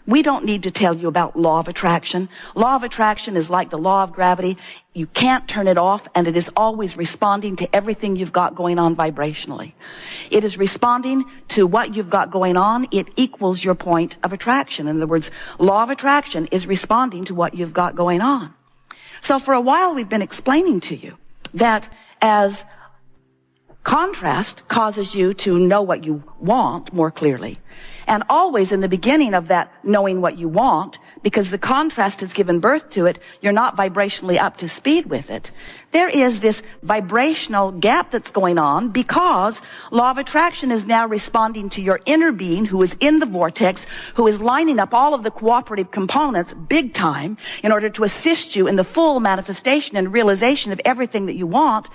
We don't need to tell you about law of attraction. Law of attraction is like the law of gravity. You can't turn it off, and it is always responding to everything you've got going on vibrationally. It is responding to what you've got going on. It equals your point of attraction. In other words, law of attraction is responding to what you've got going on. So for a while, we've been explaining to you that as contrast causes you to know what you want more clearly, and always in the beginning of that knowing what you want, because the contrast has given birth to it, you're not vibrationally up to speed with it. There is this vibrational gap that's going on because law of attraction is now responding to your inner being who is in the vortex, who is lining up all of the cooperative components big time in order to assist you in the full manifestation and realization of everything that you want.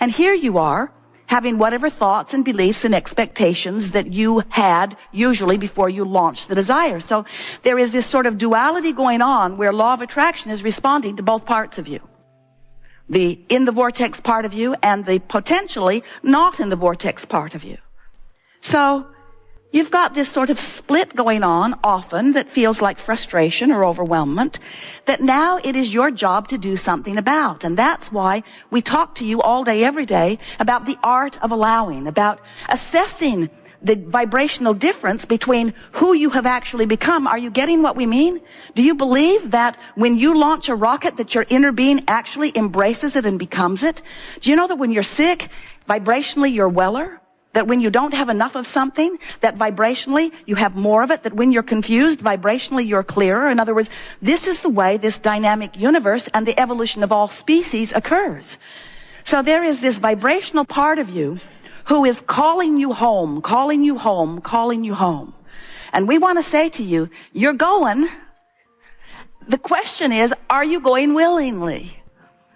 And here you are, having whatever thoughts and beliefs and expectations that you had usually before you launched the desire. So there is this sort of duality going on where law of attraction is responding to both parts of you. The in the vortex part of you and the potentially not in the vortex part of you. So you've got this sort of split going on often that feels like frustration or overwhelmment that now it is your job to do something about. And that's why we talk to you all day, every day about the art of allowing, about assessing the vibrational difference between who you have actually become. Are you getting what we mean? Do you believe that when you launch a rocket that your inner being actually embraces it and becomes it? Do you know that when you're sick, vibrationally you're weller? That when you don't have enough of something, that vibrationally you have more of it, that when you're confused, vibrationally you're clearer. In other words, this is the way this dynamic universe and the evolution of all species occurs. So there is this vibrational part of you who is calling you home, calling you home, calling you home. And we want to say to you, you're going. The question is, are you going willingly?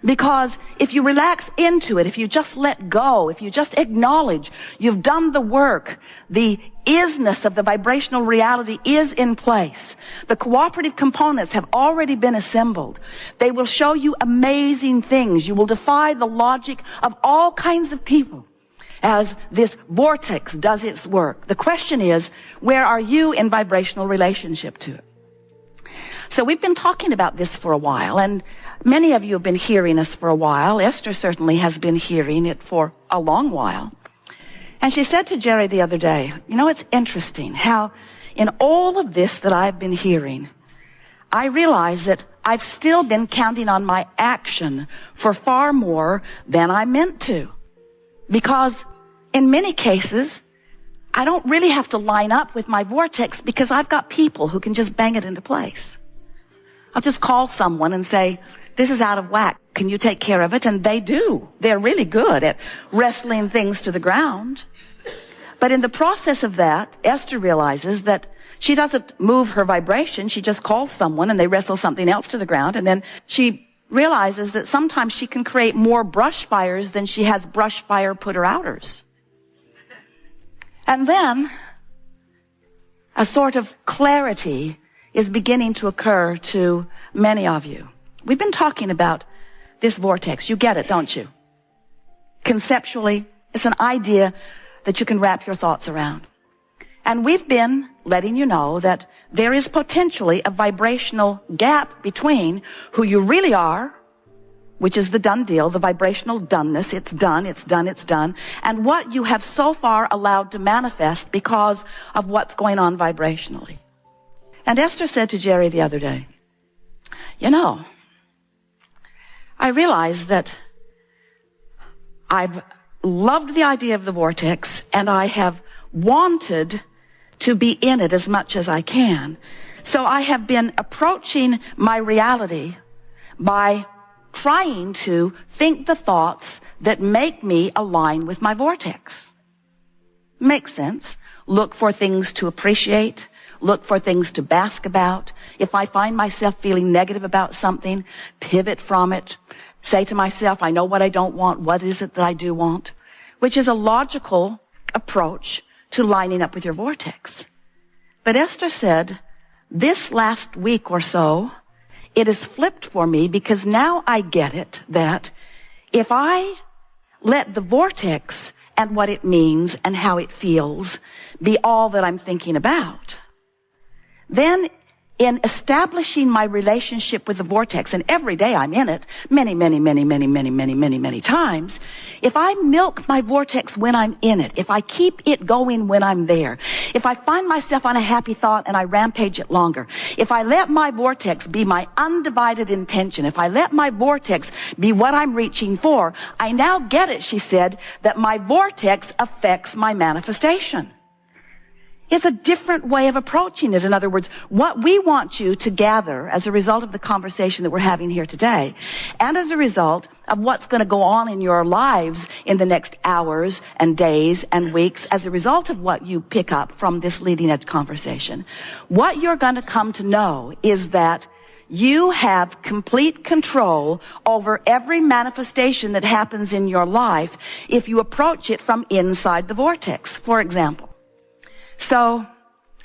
Because if you relax into it, if you just let go, if you just acknowledge you've done the work, the isness of the vibrational reality is in place. The cooperative components have already been assembled. They will show you amazing things. You will defy the logic of all kinds of people as this vortex does its work. The question is, where are you in vibrational relationship to it? So we've been talking about this for a while, and many of you have been hearing us for a while. Esther certainly has been hearing it for a long while. And she said to Jerry the other day, you know, it's interesting how in all of this that I've been hearing, I realize that I've still been counting on my action for far more than I meant to. Because in many cases, I don't really have to line up with my vortex because I've got people who can just bang it into place. I'll just call someone and say, this is out of whack. Can you take care of it? And they do. They're really good at wrestling things to the ground. But in the process of that, Esther realizes that she doesn't move her vibration. She just calls someone and they wrestle something else to the ground. And then she realizes that sometimes she can create more brush fires than she has brush fire putter-outers. And then a sort of clarity is beginning to occur to many of you. We've been talking about this vortex. You get it, don't you? Conceptually, it's an idea that you can wrap your thoughts around. And we've been letting you know that there is potentially a vibrational gap between who you really are, which is the done deal, the vibrational doneness, it's done, it's done, it's done, and what you have so far allowed to manifest because of what's going on vibrationally. And Esther said to Jerry the other day, you know, I realize that I've loved the idea of the vortex and I have wanted to be in it as much as I can. So I have been approaching my reality by trying to think the thoughts that make me align with my vortex. Makes sense. Look for things to appreciate. Look for things to bask about. If I find myself feeling negative about something, pivot from it. Say to myself, I know what I don't want. What is it that I do want? Which is a logical approach to lining up with your vortex. But Esther said, this last week or so, it has flipped for me because now I get it that if I let the vortex and what it means and how it feels be all that I'm thinking about, then in establishing my relationship with the vortex, and every day I'm in it, many times, if I milk my vortex when I'm in it, if I keep it going when I'm there, if I find myself on a happy thought and I rampage it longer, if I let my vortex be my undivided intention, if I let my vortex be what I'm reaching for, I now get it, she said, that my vortex affects my manifestation. It's a different way of approaching it. In other words, what we want you to gather as a result of the conversation that we're having here today, and as a result of what's going to go on in your lives in the next hours and days and weeks, as a result of what you pick up from this leading edge conversation, what you're going to come to know is that you have complete control over every manifestation that happens in your life if you approach it from inside the vortex. For example, so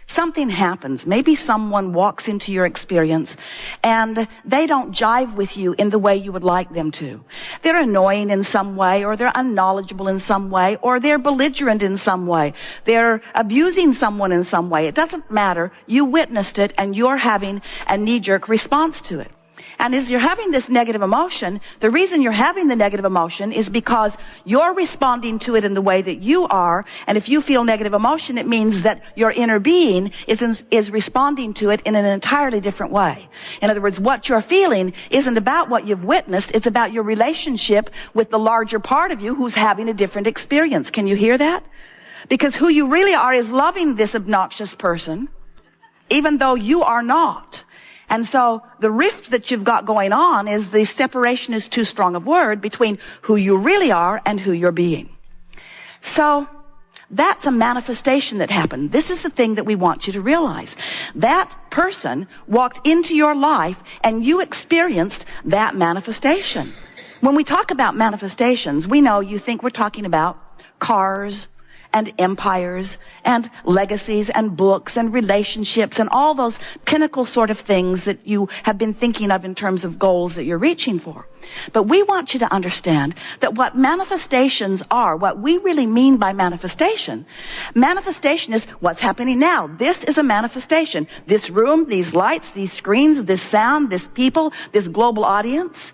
something happens. Maybe someone walks into your experience and they don't jive with you in the way you would like them to. They're annoying in some way, or they're unknowledgeable in some way, or they're belligerent in some way. They're abusing someone in some way. It doesn't matter. You witnessed it and you're having a knee-jerk response to it. And as you're having this negative emotion, the reason you're having the negative emotion is because you're responding to it in the way that you are. And if you feel negative emotion, it means that your inner being is responding to it in an entirely different way. In other words, what you're feeling isn't about what you've witnessed. It's about your relationship with the larger part of you who's having a different experience. Can you hear that? Because who you really are is loving this obnoxious person, even though you are not. And so the rift that you've got going on is the separation is too strong of word between who you really are and who you're being. So that's a manifestation that happened. This is the thing that we want you to realize. That person walked into your life and you experienced that manifestation. When we talk about manifestations, we know you think we're talking about cars and empires and legacies and books and relationships and all those pinnacle sort of things that you have been thinking of in terms of goals that you're reaching for. But we want you to understand that what manifestations are, what we really mean by manifestation is what's happening now. This is a manifestation. This room, these lights, these screens, this sound, this people, this global audience.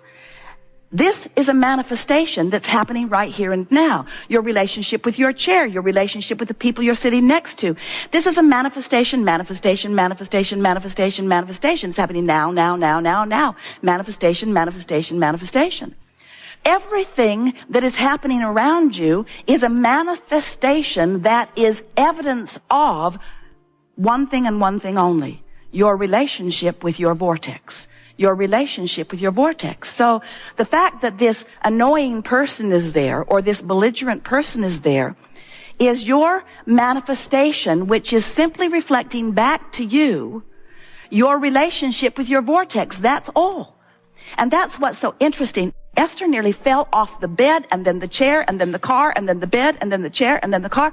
This is a manifestation that's happening right here and now. Your relationship with your chair, your relationship with the people you're sitting next to. This is a manifestation. It's happening now. Manifestation. Everything that is happening around you is a manifestation that is evidence of one thing and one thing only: your relationship with your vortex. Your relationship with your vortex. So the fact that this annoying person is there, or this belligerent person is there, is your manifestation, which is simply reflecting back to you your relationship with your vortex. That's all. And that's what's so interesting. Esther nearly fell off the bed, and then the chair, and then the car, and then the bed, and then the chair, and then the car.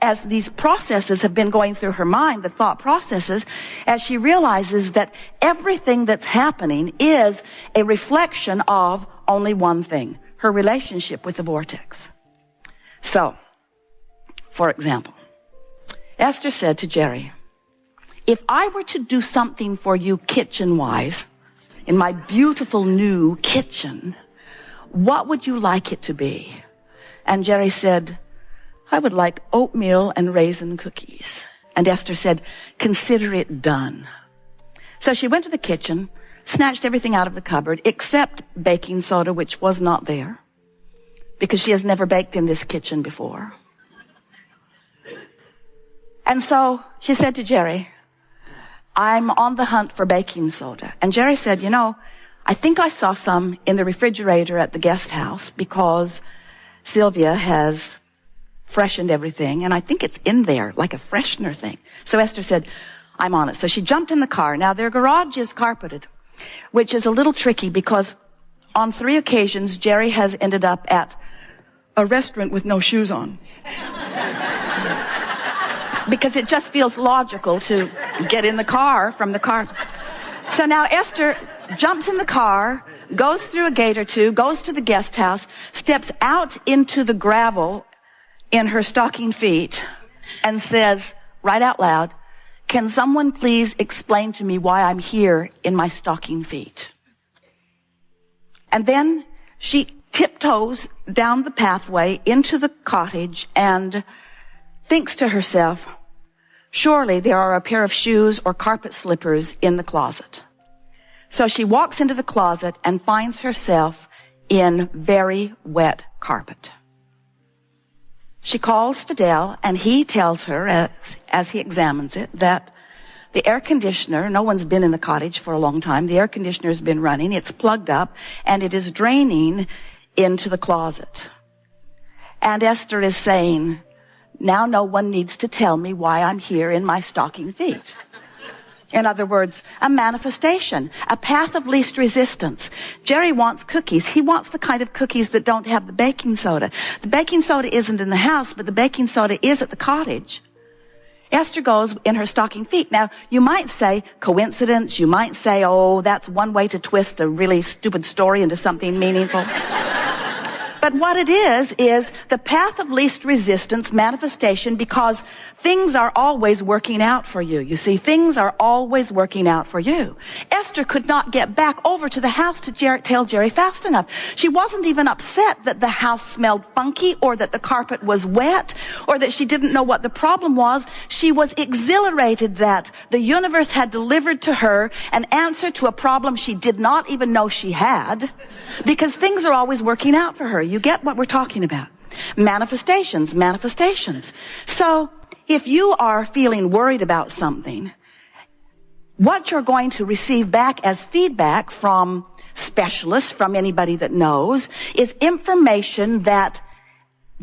As these processes have been going through her mind, the thought processes, as she realizes that everything that's happening is a reflection of only one thing: her relationship with the vortex. So, for example, Esther said to Jerry, if I were to do something for you kitchen-wise, in my beautiful new kitchen, what would you like it to be? And Jerry said, I would like oatmeal and raisin cookies. And Esther said, consider it done. So she went to the kitchen, snatched everything out of the cupboard except baking soda, which was not there, because she has never baked in this kitchen before. And so she said to Jerry, I'm on the hunt for baking soda. And Jerry said, you know, I think I saw some in the refrigerator at the guest house, because Sylvia has freshened everything, and I think it's in there, like a freshener thing. So Esther said, I'm on it. So she jumped in the car. Now, their garage is carpeted, which is a little tricky, because on 3 occasions, Jerry has ended up at a restaurant with no shoes on. Because it just feels logical to get in the car from the car. So now Esther jumps in the car, goes through a gate or two, goes to the guest house, steps out into the gravel in her stocking feet, and says, right out loud, can someone please explain to me why I'm here in my stocking feet? And then she tiptoes down the pathway into the cottage and thinks to herself, surely there are a pair of shoes or carpet slippers in the closet. So she walks into the closet and finds herself in very wet carpet. She calls Fidel, and he tells her, as he examines it, that the air conditioner, no one's been in the cottage for a long time, the air conditioner has been running, it's plugged up, and it is draining into the closet. And Esther is saying, now no one needs to tell me why I'm here in my stocking feet. In other words, a manifestation, a path of least resistance. Jerry wants cookies. He wants the kind of cookies that don't have the baking soda. The baking soda isn't in the house, but the baking soda is at the cottage. Esther goes in her stocking feet. Now, you might say coincidence. You might say, oh, that's one way to twist a really stupid story into something meaningful. But what it is the path of least resistance manifestation, because things are always working out for you. You see, things are always working out for you. Esther could not get back over to the house to tell Jerry fast enough. She wasn't even upset that the house smelled funky or that the carpet was wet or that she didn't know what the problem was. She was exhilarated that the universe had delivered to her an answer to a problem she did not even know she had, because things are always working out for her. You get what we're talking about. Manifestations. So, if you are feeling worried about something, what you're going to receive back as feedback from specialists, from anybody that knows, is information that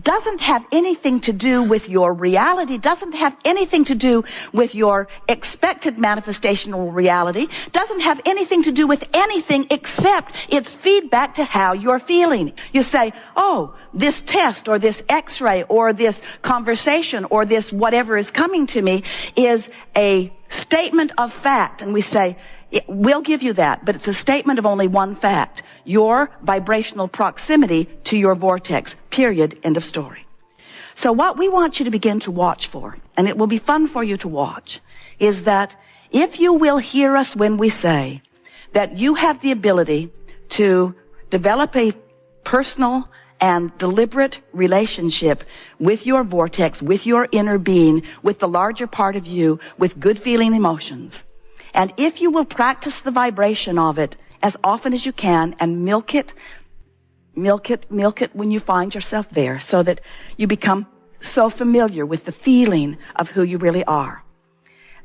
doesn't have anything to do with your reality, doesn't have anything to do with your expected manifestational reality, doesn't have anything to do with anything except it's feedback to how you're feeling. You say, oh, this test or this x-ray or this conversation or this whatever is coming to me is a statement of fact. And we say, we'll give you that, but it's a statement of only one fact. Your vibrational proximity to your vortex, period, end of story. So what we want you to begin to watch for, and it will be fun for you to watch, is that if you will hear us when we say that you have the ability to develop a personal and deliberate relationship with your vortex, with your inner being, with the larger part of you, with good feeling emotions, and if you will practice the vibration of it as often as you can and milk it when you find yourself there, so that you become so familiar with the feeling of who you really are,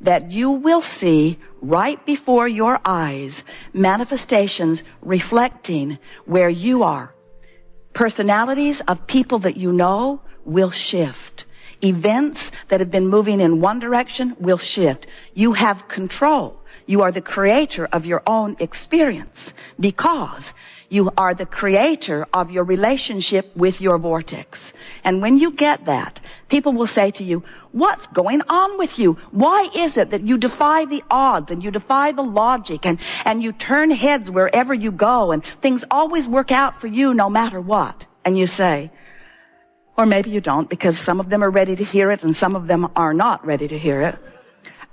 that you will see right before your eyes manifestations reflecting where you are. Personalities of people that you know will shift. Events that have been moving in one direction will shift. You have control. You are the creator of your own experience, because you are the creator of your relationship with your vortex. And when you get that, people will say to you, what's going on with you? Why is it that you defy the odds and you defy the logic and you turn heads wherever you go and things always work out for you no matter what? And you say, or maybe you don't, because some of them are ready to hear it and some of them are not ready to hear it.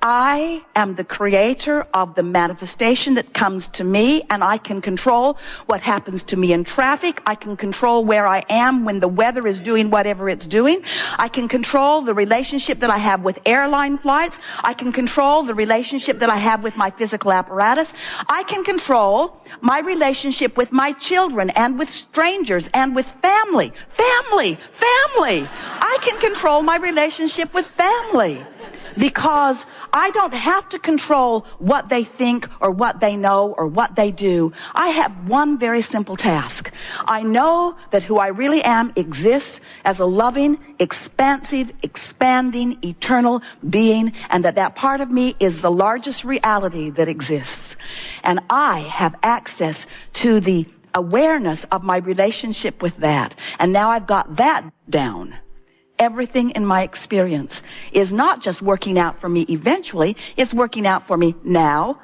I am the creator of the manifestation that comes to me, and I can control what happens to me in traffic. I can control where I am when the weather is doing whatever it's doing. I can control the relationship that I have with airline flights. I can control the relationship that I have with my physical apparatus. I can control my relationship with my children and with strangers and with family. Family! I can control my relationship with family, because I don't have to control what they think or what they know or what they do. I have one very simple task. I know that who I really am exists as a loving, expansive, expanding, eternal being, and that part of me is the largest reality that exists. And I have access to the awareness of my relationship with that. And now I've got that down. Everything in my experience is not just working out for me eventually, it's working out for me now.